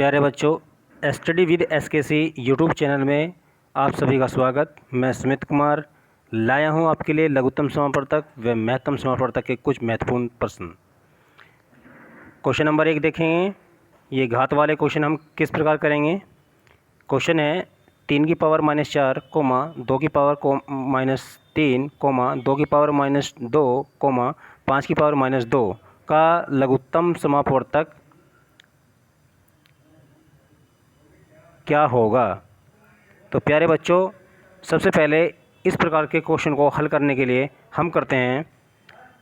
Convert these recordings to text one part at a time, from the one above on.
प्यारे बच्चों, study with एसकेसी YouTube channel में आप सभी का स्वागत। मैं सुमित कुमार लाया हूं आपके लिए लघुत्तम समापवर्तक व महत्तम समापवर्तक के कुछ महत्वपूर्ण प्रश्न। क्वेश्चन नंबर 1 देखेंगे। ये घात वाले क्वेश्चन हम किस प्रकार करेंगे। क्वेश्चन है 3 की पावर -4, 2 की पावर -3, 2 की पावर -2, 5 की पावर -2 का लघुत्तम समापवर्तक क्या होगा। तो प्यारे बच्चों, सबसे पहले इस प्रकार के क्वेश्चन को हल करने के लिए हम करते हैं,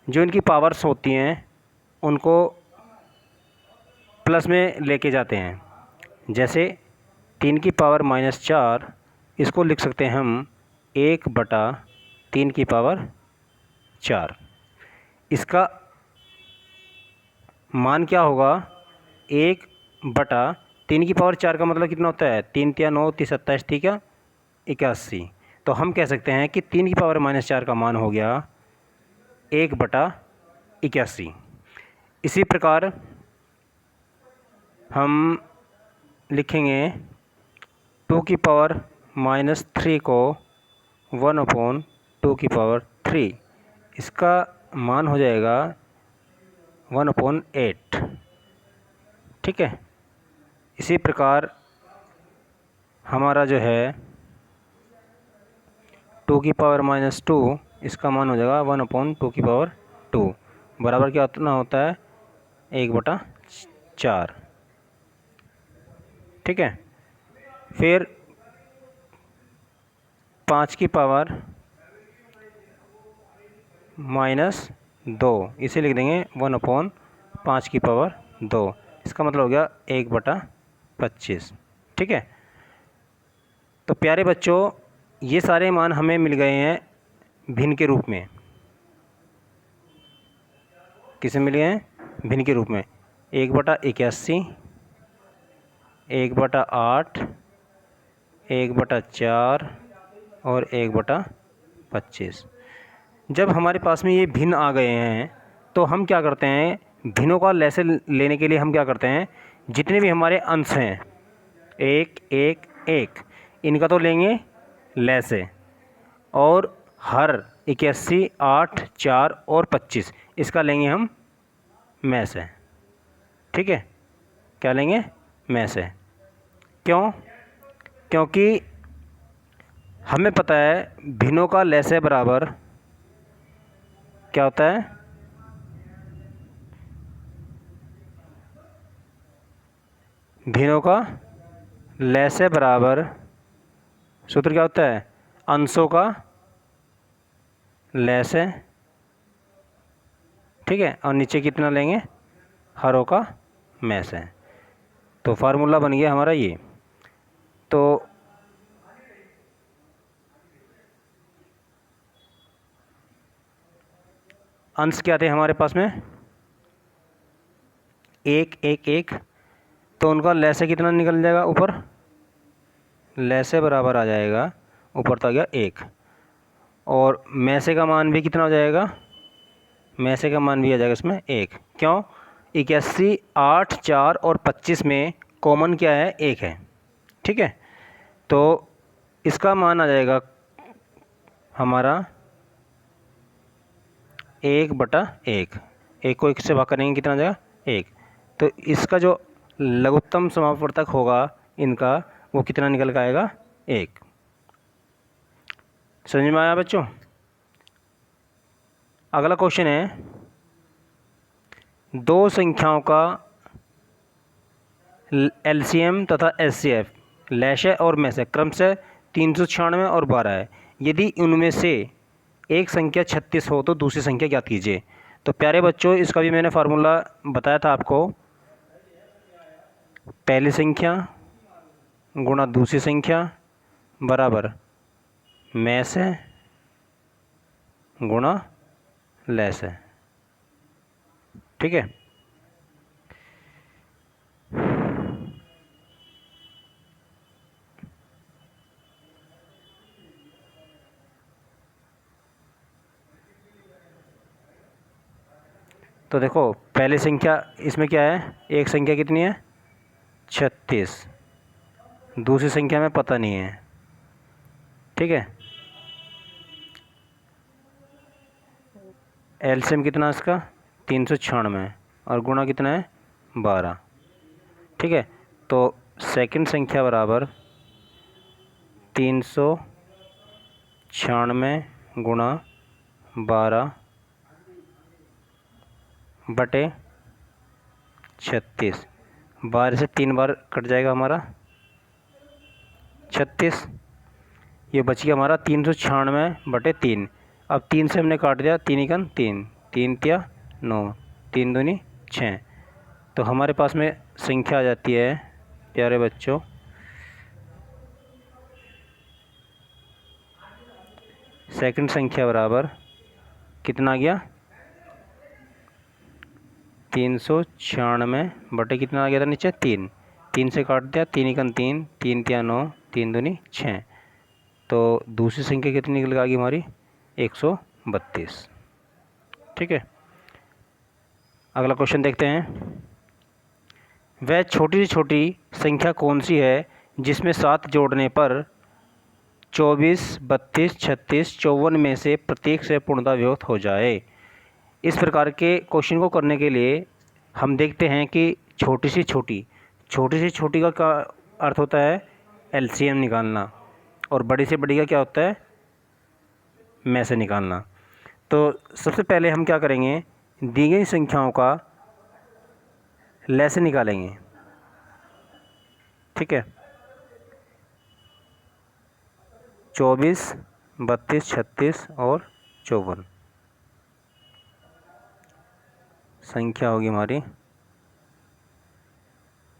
जो इनकी पावर्स होती हैं उनको प्लस में लेके जाते हैं। जैसे 3 की पावर -4, इसको लिख सकते हैं हम 1/3 की पावर 4। इसका मान क्या होगा, 1/3 की पावर 4 का मतलब कितना होता है, 3 × 9 = 27, ठीक है, 81। तो हम कह सकते हैं कि 3 की पावर -4 का मान हो गया 1/81। इसी प्रकार हम लिखेंगे 2 की पावर -3 को 1/2 की पावर 3। इसका मान हो जाएगा 1/8, ठीक है। इसी प्रकार हमारा जो है 2 की पावर -2, इसका मान हो जाएगा 1/2 की पावर 2, बराबर क्या उतना होता है 1/4, ठीक है। फिर 5 की पावर -2, इसे लिख देंगे 1/5 की पावर 2। इसका मतलब हो गया 1/25, ठीक है। तो प्यारे बच्चों, ये सारे मान हमें मिल गए हैं भिन्न के रूप में। किसे मिल गए हैं, भिन्न के रूप में। 1/81, 1/8, 1/4 और 1/25। जब हमारे पास में ये भिन्न आ गए हैं तो हम क्या करते हैं, भिन्नों का लैसे लेने के लिए हम क्या करते हैं, जितने भी हमारे अंश हैं 1 1 1, इनका तो लेंगे लैसे, और हर 81, 8, 4 और 25 इसका लेंगे हम में से, ठीक है। क्या लेंगे, में से। क्यों, क्योंकि हमें पता है भिन्नों का लैसे बराबर क्या होता है, भिन्नों का लैसे बराबर सूत्र क्या होता है, अंशों का लैसे, ठीक है, और नीचे कितना लेंगे, हरों का में से। तो फार्मूला बन गया हमारा ये। तो अंश क्या थे हमारे पास में, 1 1 1, तो उनका लैसे कितना निकल जाएगा ऊपर, लैसे बराबर आ जाएगा, ऊपर तो आ गया 1, और में से का मान भी कितना हो जाएगा, में से का मान भी आ जाएगा इसमें 1। क्यों, 81, 8, 4 और 25 में कॉमन क्या है, 1 है, ठीक है। तो इसका मान आ जाएगा हमारा 1/1, 1 को 1 से भाग करेंगे कितना आ जाएगा, 1। तो इसका जो लघुत्तम समापवर्तक होगा इनका, वो कितना निकल के आएगा, 1। समझ में आया बच्चों। अगला क्वेश्चन है, दो संख्याओं का एलसीएम तथा एचसीएफ लैसे और में से क्रमशः 396 और 12 है। यदि उनमें से एक संख्या 36 हो तो दूसरी संख्या ज्ञात कीजिए। तो प्यारे बच्चों, इसका भी मैंने फार्मूला बताया था आपको, पहली संख्या गुणा दूसरी संख्या बराबर में से गुणा लैसे, ठीक है। तो देखो, पहली संख्या इसमें क्या है, एक संख्या कितनी है 36। दूसरी संख्या में पता नहीं है, ठीक है। एलसीएम कितना इसका 396 और गुणा कितना है 12, ठीक है। तो सेकंड संख्या बराबर 396 गुणा 12 बटे 36। 12 से 3 बार कट जाएगा हमारा 36। ये बच गया हमारा 396 बटे 3। अब 3 से हमने काट दिया, 3 एकम 3, 3 तिया 9, 3 दूनी 6। तो हमारे पास में संख्या आ जाती है प्यारे बच्चों, सेकंड संख्या बराबर कितना आ गया 396 बटे कितना आ गया था नीचे 3। 3 से काट दिया, 3 एकम 3, 3 तिया 9, 3 दूनी 6। तो दूसरी संख्या कितनी निकल आ गई हमारी 132, ठीक है। अगला क्वेश्चन देखते हैं। वह छोटी से छोटी संख्या कौन सी है जिसमें 7 जोड़ने पर 24, 32, 36, 54 में से प्रत्येक से पूर्णतः विभक्त हो जाए। इस प्रकार के क्वेश्चन को करने के लिए हम देखते हैं कि छोटी से छोटी का क्या अर्थ होता है एलसीएम निकालना, और बड़ी से बड़ी का क्या होता है में से निकालना। तो सबसे पहले हम क्या करेंगे, दी गई संख्याओं का लैसे निकालेंगे, ठीक है। 24, 32, 36 और 54 संख्या होगी हमारी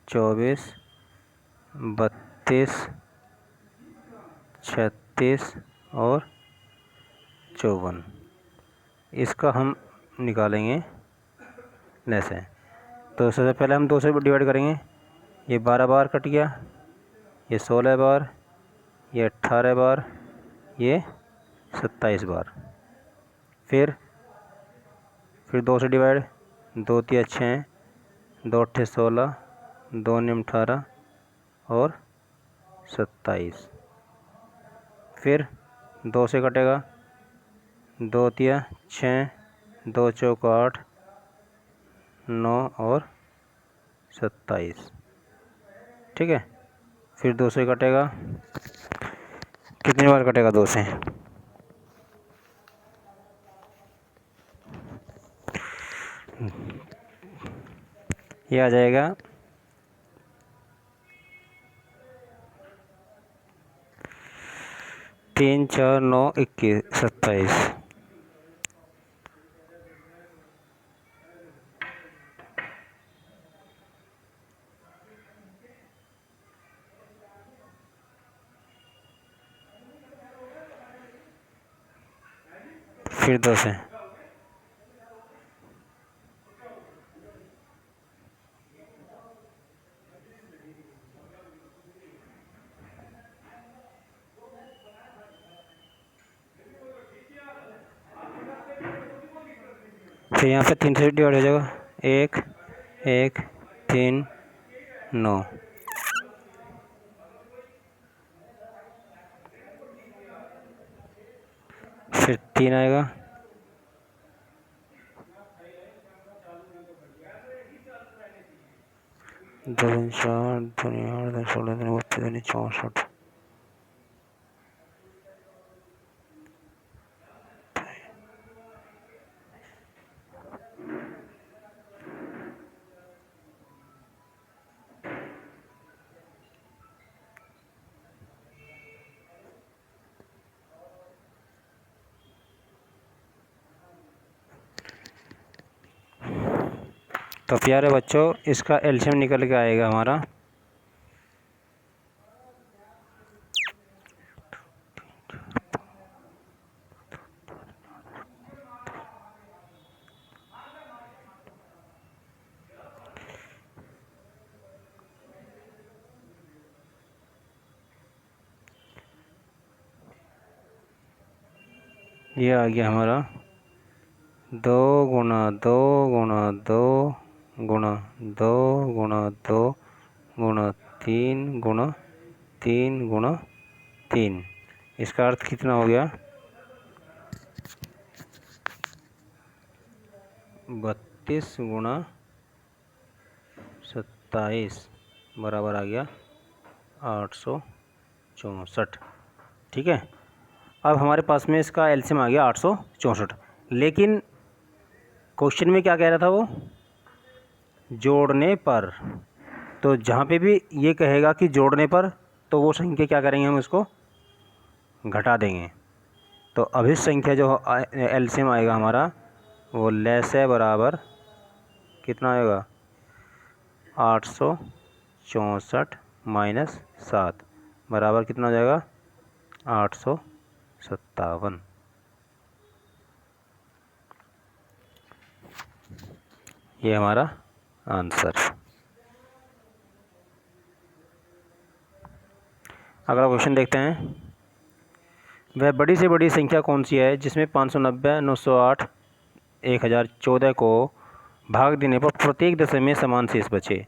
24, 32, 36 और 54। इसका हम निकालेंगे लैसे। तो सबसे पहले हम 2 से डिवाइड करेंगे। ये 12 बार कट गया, ये 16 बार, ये 18 बार, ये 27 बार। फिर 2 से डिवाइड, 2 तिया 6, 2 अट्ठे 16, 2 निम 18 और 27। फिर 2 से कटेगा, 2 तिया 6, 2 चौक 8, 9 और 27, ठीक है। फिर 2 से कटेगा, कितनी बार कटेगा 2 से, ये आ जाएगा 3, 4, 9, 21, 27। फिर 2 से, फिर यहाँ पे 3 से डिवाइड हो जाएगा, 1, 1, 3, 9। फिर 3 आएगा, 2, 4, 2, 8, 16, 32, 64। तो प्यारे बच्चों इसका एलसीएम निकल के आएगा हमारा 2 गुणा 2 गुणा 2 गुणा 2 गुणा 2 गुणा 3 गुणा 3 गुणा 3। इसका अर्थ कितना हो गया? 32 गुणा 27 बराबर आ गया 864। ठीक है, अब हमारे पास में इसका एलसीएम आ गया 864। लेकिन क्वेश्चन में क्या कह रहा था वो? जोड़ने पर। तो जहाँ पे भी ये कहेगा कि जोड़ने पर, तो वो संख्या क्या करेंगे, हम इसको घटा देंगे। तो अभिष्ट संख्या जो एलसीएम आएगा हमारा, वो लेस है बराबर कितना आएगा? 864 माइनस 7 बराबर कितना हो जाएगा? 857। ये हमारा आंसर। अगला क्वेश्चन देखते हैं। वह बड़ी से बड़ी संख्या कौन सी है जिसमें 590, 908, 1014 को भाग देने पर प्रत्येक दशम में समान शेष बचे?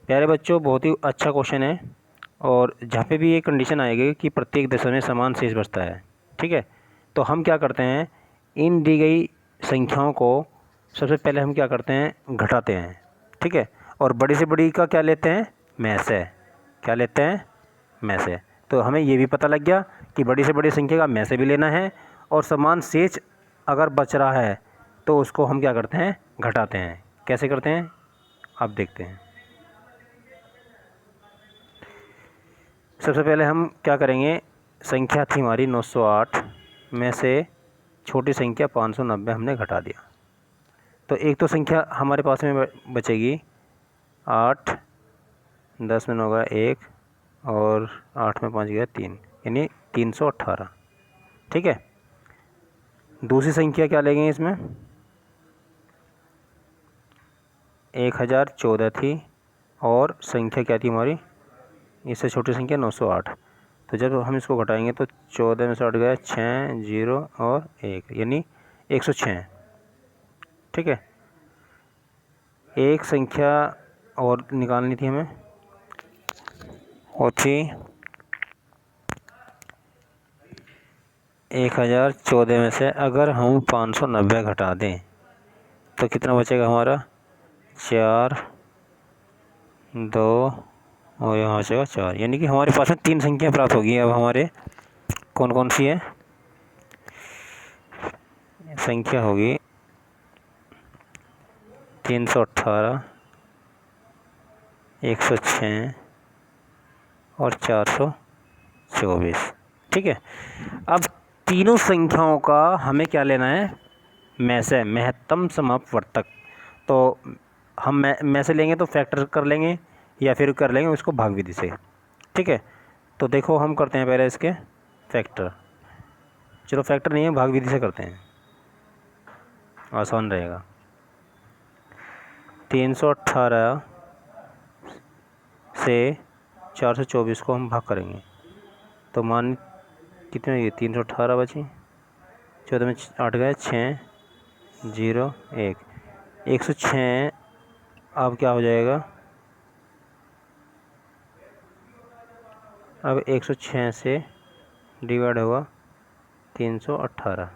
प्यारे बच्चों, बहुत ही अच्छा क्वेश्चन है। और जहाँ पे भी ये कंडीशन आएगी कि प्रत्येक दशम में समान शेष बचता है, ठीक है, तो हम क्या करते हैं, इन दी गई संख्याओं को सबसे पहले हम क्या करते हैं, घटाते हैं। ठीक है, और बड़ी से बड़ी का क्या लेते हैं? में से। क्या लेते हैं? में से। तो हमें ये भी पता लग गया कि बड़ी से बड़ी संख्या का में से भी लेना है, और समान शेष अगर बच रहा है तो उसको हम क्या करते हैं? घटाते हैं। कैसे करते हैं आप देखते हैं। सबसे पहले हम क्या करेंगे, संख्या थी हमारी 908 में से छोटी संख्या 590 हमने घटा दिया, तो एक तो संख्या हमारे पास में बचेगी 8, 10 में 9 गया 1, और 8 में 5 गया 3, यानी 318। ठीक है, दूसरी संख्या क्या लेंगे इसमें? 1014 थी, और संख्या क्या थी हमारी, इससे छोटी संख्या 908। तो जब हम इसको घटाएंगे तो 14 में से 8 गया 6, 0 और 1, यानी 106। ठीक है, एक संख्या और निकालनी थी हमें, वो थी 1014 में से अगर हम 590 घटा दें तो कितना बचेगा हमारा? 4, 2 और यहाँ बचेगा 4, यानी कि हमारे पास में 3 संख्या प्राप्त होगी। अब हमारे कौन कौन सी है? संख्या होगी 318, 106 और 424। ठीक है, अब तीनों संख्याओं का हमें क्या लेना है? में से, महत्तम समापवर्तक। तो हम में से लेंगे तो फैक्टर कर लेंगे, या फिर कर लेंगे उसको भाग विधि से। ठीक है, तो देखो हम करते हैं पहले इसके फैक्टर। चलो फैक्टर नहीं है, भाग विधि से करते हैं, आसान रहेगा। 318 से 424 को हम भाग करेंगे तो मान कितने हुए? 318 बची, 14 में 8 गए 6, 0 1, 106। अब क्या हो जाएगा? अब 106 से डिवाइड होगा 318,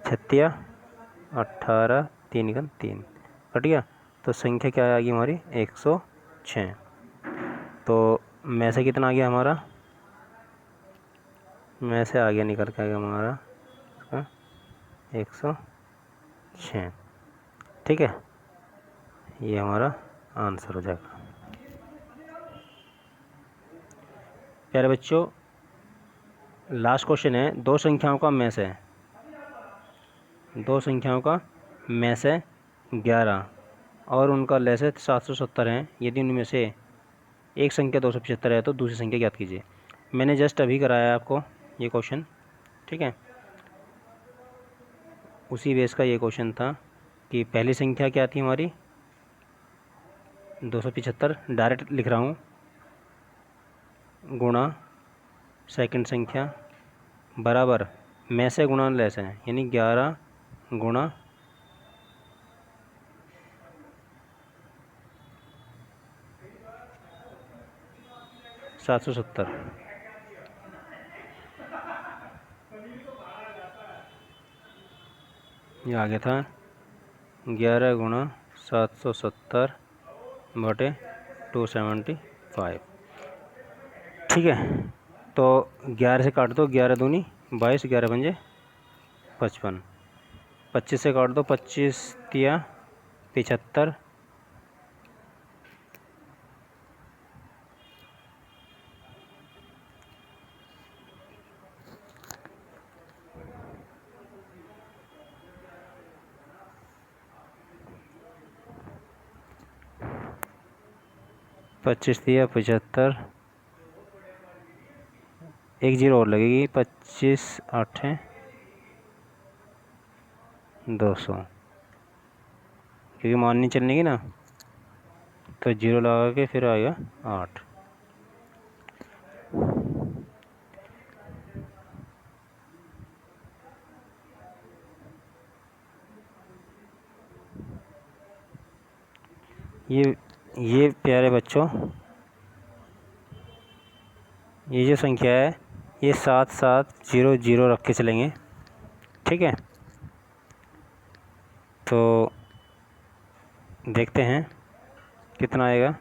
36, 18, 3 का 3 कट गया। तो संख्या क्या आ गई हमारी? 106। तो में से कितना आ गया हमारा? में से आ गया, निकल के आ गया हमारा 106। ठीक है, ये हमारा आंसर हो जाएगा। प्यारे बच्चों, लास्ट क्वेश्चन है, दो संख्याओं का में से, दो संख्याओं का में से 11 और उनका लैसे 770 हैं। यदि उनमें से एक संख्या 275 है तो दूसरी संख्या ज्ञात कीजिए। मैंने जस्ट अभी कराया है आपको ये क्वेश्चन। ठीक है, उसी बेस का ये क्वेश्चन था कि पहली संख्या क्या थी हमारी? 275, डायरेक्ट लिख रहा हूँ, गुणा सेकंड संख्या बराबर में से गुणा लैसे, यानी 11 गुणा 770 ये आ गया था 11 गुणा 770 बटे 275। ठीक है, तो 11 से काट दो, 11 दूनी 22, 11 पंजे 55, 25 से काट दो, 25 तिया 75, 25 दिया 75, एक जीरो और लगेगी, 25 8 है 200, क्योंकि माननी चलने की ना, तो जीरो लगा के फिर आएगा 8। ये प्यारे बच्चों, ये जो संख्या है ये 7700 रख के चलेंगे। ठीक है, तो देखते हैं कितना आएगा।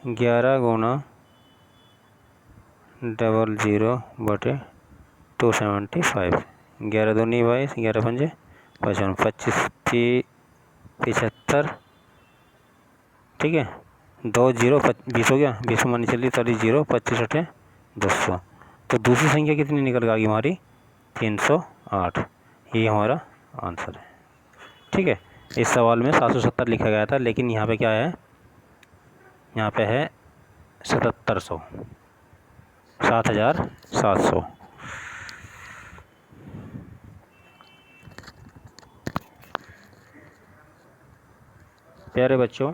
ग्यारह गुणा 00 बटे 275, 11 दूनी 22, 11 पंजे 55, 25 75। ठीक है, 2 जीरो 20 हो गया, 20 मानी चली, सॉरी जीरो 25 अठे 200। तो दूसरी संख्या कितनी निकल गई हमारी? 308। ये हमारा आंसर है। ठीक है, इस सवाल में 770 लिखा गया था, लेकिन यहाँ पे क्या है, यहाँ पे है 7700, 7700। प्यारे बच्चों,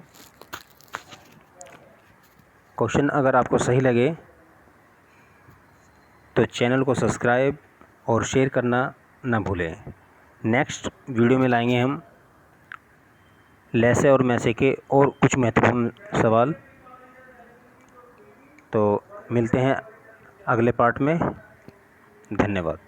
क्वेश्चन अगर आपको सही लगे तो चैनल को सब्सक्राइब और शेयर करना ना भूलें। नेक्स्ट वीडियो में लाएंगे हम लैसे और मैसे के और कुछ महत्वपूर्ण सवाल। तो मिलते हैं अगले पार्ट में। धन्यवाद।